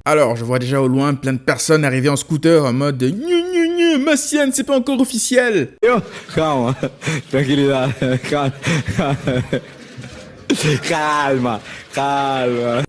Alors, je vois déjà au loin plein de personnes arriver en scooter en mode « Gnu gnu gnu, ma sienne, c'est pas encore officiel !» Yo, calma, tranquilidad, calma.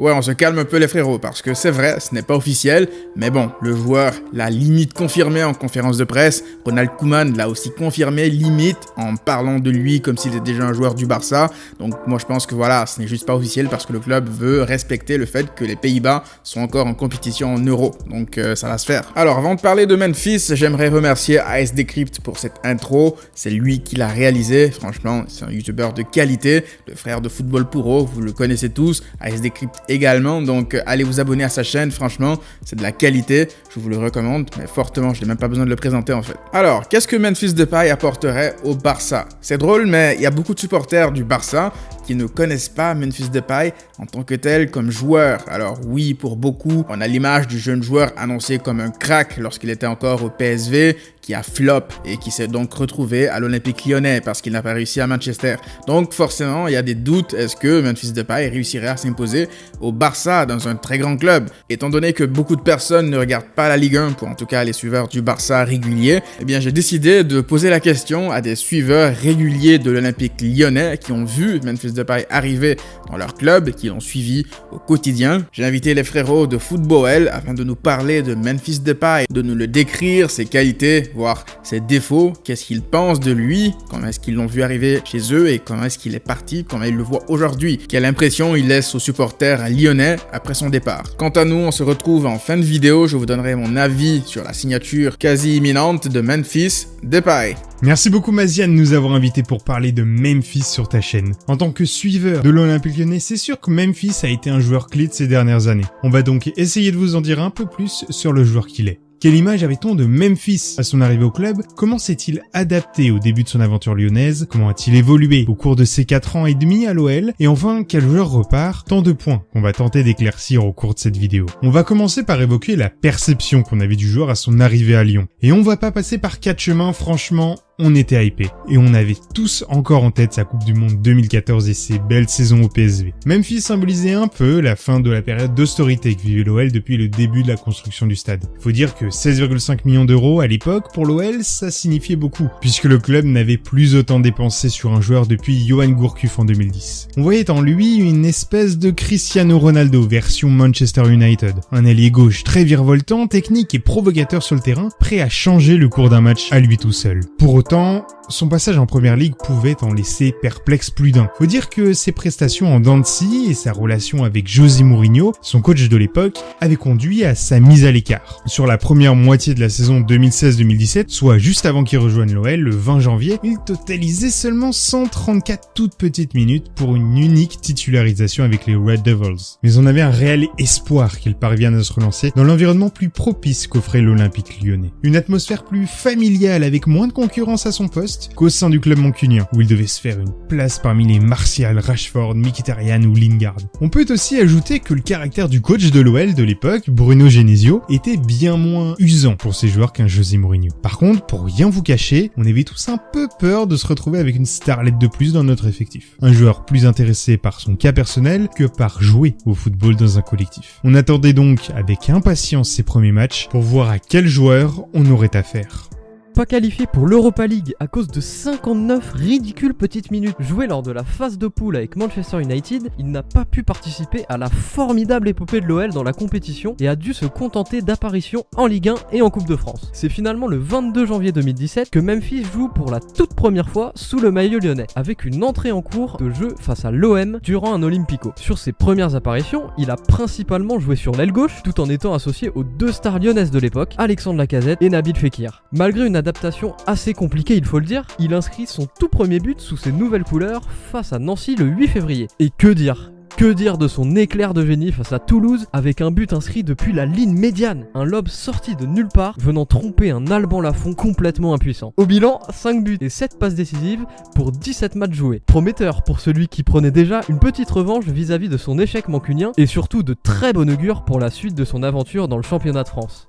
Ouais, on se calme un peu les frérots, parce que c'est vrai, ce n'est pas officiel, mais bon, le joueur l'a limite confirmé en conférence de presse, Ronald Koeman l'a aussi confirmé limite en parlant de lui comme s'il était déjà un joueur du Barça, donc moi je pense que voilà, ce n'est juste pas officiel parce que le club veut respecter le fait que les Pays-Bas sont encore en compétition en euro, donc ça va se faire. Alors avant de parler de Memphis, j'aimerais remercier AS Decrypt pour cette intro, c'est lui qui l'a réalisé, franchement, c'est un youtubeur de qualité, le frère de Football Puro, vous le connaissez tous, AS Decrypt également, donc allez vous abonner à sa chaîne, franchement, c'est de la qualité, je vous le recommande, mais fortement, je n'ai même pas besoin de le présenter en fait. Alors, qu'est-ce que Memphis Depay apporterait au Barça? C'est drôle, mais il y a beaucoup de supporters du Barça qui ne connaissent pas Memphis Depay en tant que tel comme joueur. Alors oui, pour beaucoup, on a l'image du jeune joueur annoncé comme un crack lorsqu'il était encore au PSV, qui a flop et qui s'est donc retrouvé à l'Olympique Lyonnais parce qu'il n'a pas réussi à Manchester. Donc forcément, il y a des doutes, est-ce que Memphis Depay réussirait à s'imposer au Barça dans un très grand club? Étant donné que beaucoup de personnes ne regardent pas la Ligue 1, pour en tout cas les suiveurs du Barça réguliers, eh bien j'ai décidé de poser la question à des suiveurs réguliers de l'Olympique Lyonnais qui ont vu Memphis Depay arriver dans leur club, qui l'ont suivi au quotidien. J'ai invité les frérots de Football afin de nous parler de Memphis Depay, de nous le décrire, ses qualités, voir ses défauts, qu'est-ce qu'ils pensent de lui, comment est-ce qu'ils l'ont vu arriver chez eux et comment est-ce qu'il est parti, comment ils le voient aujourd'hui, quelle impression il laisse aux supporters lyonnais après son départ. Quant à nous, on se retrouve en fin de vidéo, je vous donnerai mon avis sur la signature quasi imminente de Memphis Depay. Merci beaucoup Maziane de nous avoir invités pour parler de Memphis sur ta chaîne. En tant que suiveur de l'Olympique Lyonnais, c'est sûr que Memphis a été un joueur clé de ces dernières années. On va donc essayer de vous en dire un peu plus sur le joueur qu'il est. Quelle image avait-on de Memphis à son arrivée au club? Comment s'est-il adapté au début de son aventure lyonnaise? Comment a-t-il évolué au cours de ses 4 ans et demi à l'OL? Et enfin, quel joueur repart? Tant de points qu'on va tenter d'éclaircir au cours de cette vidéo. On va commencer par évoquer la perception qu'on avait du joueur à son arrivée à Lyon. Et on va pas passer par 4 chemins, franchement, on était hypés. Et on avait tous encore en tête sa Coupe du Monde 2014 et ses belles saisons au PSV. Memphis symbolisait un peu la fin de la période d'austérité que vivait l'OL depuis le début de la construction du stade. Faut dire que 16,5 millions d'euros à l'époque, pour l'OL, ça signifiait beaucoup, puisque le club n'avait plus autant dépensé sur un joueur depuis Johan Gourcuff en 2010. On voyait en lui une espèce de Cristiano Ronaldo version Manchester United. Un ailier gauche très virevoltant, technique et provocateur sur le terrain, prêt à changer le cours d'un match à lui tout seul. Pour autant, son passage en première ligue pouvait en laisser perplexe plus d'un. Faut dire que ses prestations en dents de scie et sa relation avec José Mourinho, son coach de l'époque, avaient conduit à sa mise à l'écart. Sur la première moitié de la saison 2016-2017, soit juste avant qu'il rejoigne l'OL le 20 janvier, il totalisait seulement 134 toutes petites minutes pour une unique titularisation avec les Red Devils. Mais on avait un réel espoir qu'il parvienne à se relancer dans l'environnement plus propice qu'offrait l'Olympique Lyonnais. Une atmosphère plus familiale avec moins de concurrence à son poste qu'au sein du club mancunien, où il devait se faire une place parmi les Martial, Rashford, Mkhitaryan ou Lingard. On peut aussi ajouter que le caractère du coach de l'OL de l'époque, Bruno Genesio, était bien moins usant pour ses joueurs qu'un José Mourinho. Par contre, pour rien vous cacher, on avait tous un peu peur de se retrouver avec une starlette de plus dans notre effectif. Un joueur plus intéressé par son cas personnel que par jouer au football dans un collectif. On attendait donc avec impatience ces premiers matchs pour voir à quel joueur on aurait affaire. Pas qualifié pour l'Europa League à cause de 59 ridicules petites minutes jouées lors de la phase de poule avec Manchester United, il n'a pas pu participer à la formidable épopée de l'OL dans la compétition et a dû se contenter d'apparitions en Ligue 1 et en Coupe de France. C'est finalement le 22 janvier 2017 que Memphis joue pour la toute première fois sous le maillot lyonnais, avec une entrée en cours de jeu face à l'OM durant un Olympico. Sur ses premières apparitions, il a principalement joué sur l'aile gauche, tout en étant associé aux 2 stars lyonnaises de l'époque, Alexandre Lacazette et Nabil Fekir. Malgré une adaptation assez compliquée, il faut le dire, il inscrit son tout premier but sous ses nouvelles couleurs face à Nancy le 8 février. Et que dire de son éclair de génie face à Toulouse avec un but inscrit depuis la ligne médiane, un lob sorti de nulle part venant tromper un Alban Lafont complètement impuissant. Au bilan, 5 buts et 7 passes décisives pour 17 matchs joués. Prometteur pour celui qui prenait déjà une petite revanche vis-à-vis de son échec mancunien et surtout de très bon augure pour la suite de son aventure dans le championnat de France.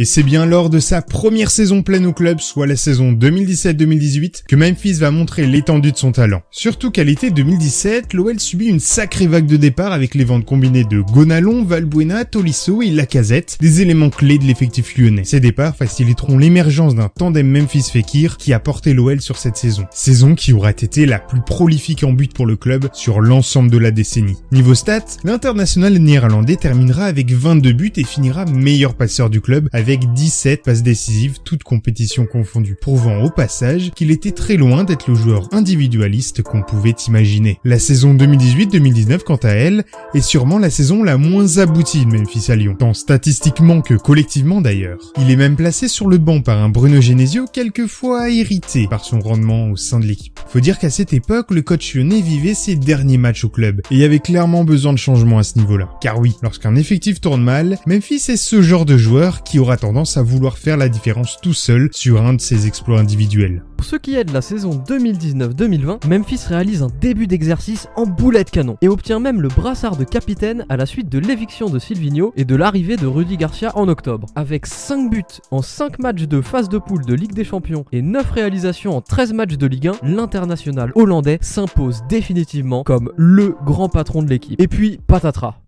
Et c'est bien lors de sa première saison pleine au club, soit la saison 2017-2018, que Memphis va montrer l'étendue de son talent. Surtout qu'à l'été 2017, l'OL subit une sacrée vague de départ avec les ventes combinées de Gonalon, Valbuena, Tolisso et Lacazette, des éléments clés de l'effectif lyonnais. Ces départs faciliteront l'émergence d'un tandem Memphis-Fekir qui a porté l'OL sur cette saison. Saison qui aura été la plus prolifique en but pour le club sur l'ensemble de la décennie. Niveau stats, l'international néerlandais terminera avec 22 buts et finira meilleur passeur du club avec 17 passes décisives, toutes compétitions confondues, prouvant au passage qu'il était très loin d'être le joueur individualiste qu'on pouvait imaginer. La saison 2018-2019, quant à elle, est sûrement la saison la moins aboutie de Memphis à Lyon, tant statistiquement que collectivement d'ailleurs. Il est même placé sur le banc par un Bruno Genesio quelquefois irrité par son rendement au sein de l'équipe. Faut dire qu'à cette époque, le coach lyonnais vivait ses derniers matchs au club et avait clairement besoin de changement à ce niveau-là. Car oui, lorsqu'un effectif tourne mal, Memphis est ce genre de joueur qui aura tendance à vouloir faire la différence tout seul sur un de ses exploits individuels. Pour ce qui est de la saison 2019-2020, Memphis réalise un début d'exercice en boulet de canon et obtient même le brassard de capitaine à la suite de l'éviction de Silvinho et de l'arrivée de Rudy Garcia en octobre. Avec 5 buts en 5 matchs de phase de poule de Ligue des Champions et 9 réalisations en 13 matchs de Ligue 1, l'international hollandais s'impose définitivement comme le grand patron de l'équipe. Et puis, patatras.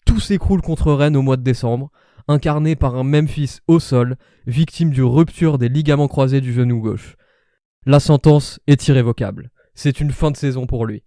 Tout s'écroule contre Rennes au mois de décembre, incarné par un Memphis au sol, victime d'une rupture des ligaments croisés du genou gauche. La sentence est irrévocable. C'est une fin de saison pour lui.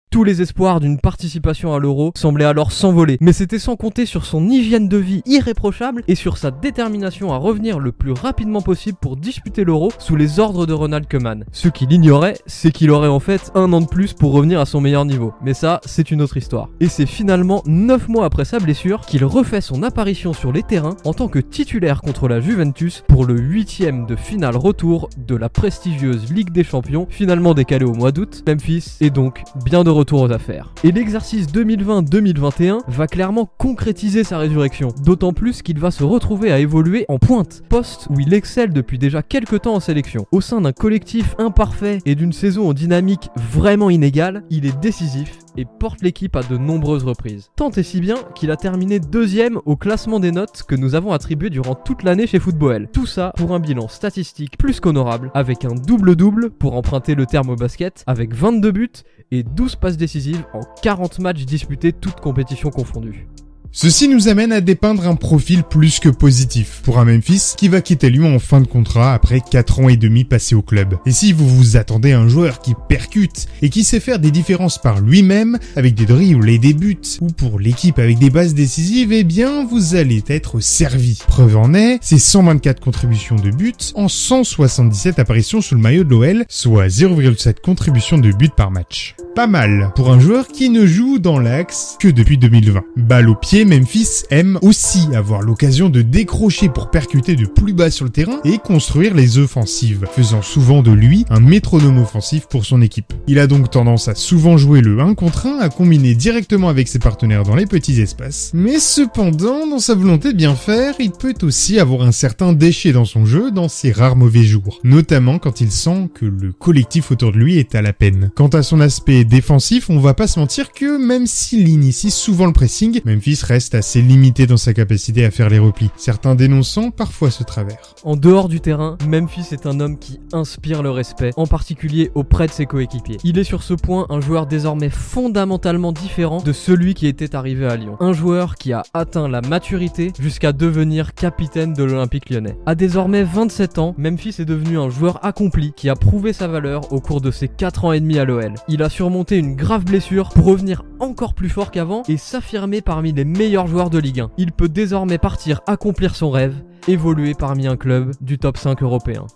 Tous les espoirs d'une participation à l'Euro semblaient alors s'envoler, mais c'était sans compter sur son hygiène de vie irréprochable et sur sa détermination à revenir le plus rapidement possible pour disputer l'Euro sous les ordres de Ronald Koeman. Ce qu'il ignorait, c'est qu'il aurait en fait 1 an de plus pour revenir à son meilleur niveau. Mais ça, c'est une autre histoire. Et c'est finalement 9 mois après sa blessure qu'il refait son apparition sur les terrains en tant que titulaire contre la Juventus pour le 8e de finale retour de la prestigieuse Ligue des Champions, finalement décalée au mois d'août. Memphis est donc bien de retour aux affaires. Et l'exercice 2020-2021 va clairement concrétiser sa résurrection, d'autant plus qu'il va se retrouver à évoluer en pointe, poste où il excelle depuis déjà quelques temps en sélection. Au sein d'un collectif imparfait et d'une saison en dynamique vraiment inégale, il est décisif et porte l'équipe à de nombreuses reprises. Tant et si bien qu'il a terminé 2e au classement des notes que nous avons attribué durant toute l'année chez Football. Tout ça pour un bilan statistique plus qu'honorable, avec un double-double, pour emprunter le terme au basket, avec 22 buts et 12 passes décisives en 40 matchs disputés, toutes compétitions confondues. Ceci nous amène à dépeindre un profil plus que positif pour un Memphis qui va quitter Lyon en fin de contrat après 4 ans et demi passés au club. Et si vous vous attendez à un joueur qui percute et qui sait faire des différences par lui-même avec des dribbles et des buts, ou pour l'équipe avec des passes décisives, eh bien vous allez être servi. Preuve en est, ses 124 contributions de buts en 177 apparitions sous le maillot de l'OL, soit 0,7 contributions de buts par match. Pas mal pour un joueur qui ne joue dans l'axe que depuis 2020. Balle au pied, Memphis aime aussi avoir l'occasion de décrocher pour percuter de plus bas sur le terrain et construire les offensives, faisant souvent de lui un métronome offensif pour son équipe. Il a donc tendance à souvent jouer le 1 contre 1, à combiner directement avec ses partenaires dans les petits espaces. Mais cependant, dans sa volonté de bien faire, il peut aussi avoir un certain déchet dans son jeu dans ses rares mauvais jours, notamment quand il sent que le collectif autour de lui est à la peine. Quant à son aspect défensif, on va pas se mentir que même s'il initie souvent le pressing, Memphis reste assez limité dans sa capacité à faire les replis, certains dénonçant parfois ce travers. En dehors du terrain, Memphis est un homme qui inspire le respect, en particulier auprès de ses coéquipiers. Il est sur ce point un joueur désormais fondamentalement différent de celui qui était arrivé à Lyon. Un joueur qui a atteint la maturité jusqu'à devenir capitaine de l'Olympique Lyonnais. À désormais 27 ans, Memphis est devenu un joueur accompli qui a prouvé sa valeur au cours de ses 4 ans et demi à l'OL. Il a surmonté une grave blessure pour revenir encore plus fort qu'avant et s'affirmer parmi les meilleurs joueurs de Ligue 1. Il peut désormais partir accomplir son rêve, évoluer parmi un club du top 5 européen.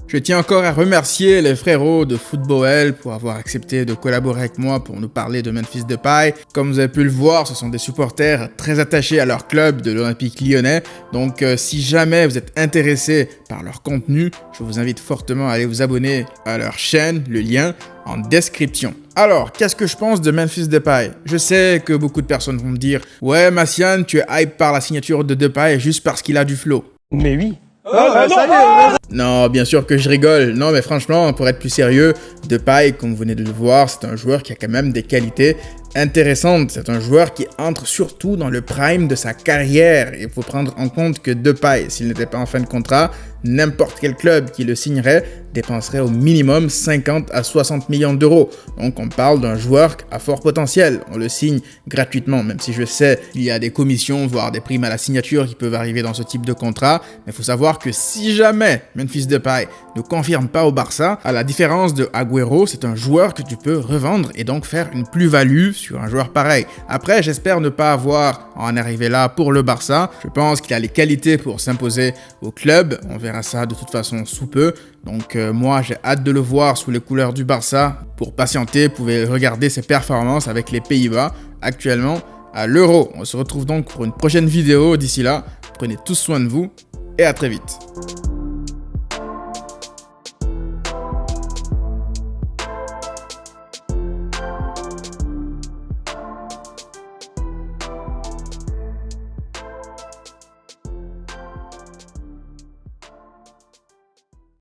Je tiens encore à remercier les frérots de Football pour avoir accepté de collaborer avec moi pour nous parler de Memphis Depay. Comme vous avez pu le voir, ce sont des supporters très attachés à leur club de l'Olympique Lyonnais. Donc si jamais vous êtes intéressé par leur contenu, je vous invite fortement à aller vous abonner à leur chaîne, le lien en description. Alors, qu'est-ce que je pense de Memphis Depay? Je sais que beaucoup de personnes vont me dire « Ouais, Massian, tu es hype par la signature de Depay juste parce qu'il a du flow. » Mais oui. Non, bien sûr que je rigole. Non, mais franchement, pour être plus sérieux, Depay, comme vous venez de le voir, c'est un joueur qui a quand même des qualités intéressante. C'est un joueur qui entre surtout dans le prime de sa carrière. Il faut prendre en compte que Depay, s'il n'était pas en fin de contrat, n'importe quel club qui le signerait dépenserait au minimum 50 à 60 millions d'euros. Donc on parle d'un joueur à fort potentiel. On le signe gratuitement, même si je sais qu'il y a des commissions, voire des primes à la signature qui peuvent arriver dans ce type de contrat. Mais il faut savoir que si jamais Memphis Depay ne confirme pas au Barça, à la différence de Agüero, c'est un joueur que tu peux revendre et donc faire une plus-value sur un joueur pareil. Après, j'espère ne pas avoir à en arriver là pour le Barça. Je pense qu'il a les qualités pour s'imposer au club. On verra ça de toute façon sous peu. Donc moi, j'ai hâte de le voir sous les couleurs du Barça. Pour patienter, vous pouvez regarder ses performances avec les Pays-Bas actuellement à l'Euro. On se retrouve donc pour une prochaine vidéo. D'ici là, prenez tous soin de vous et à très vite.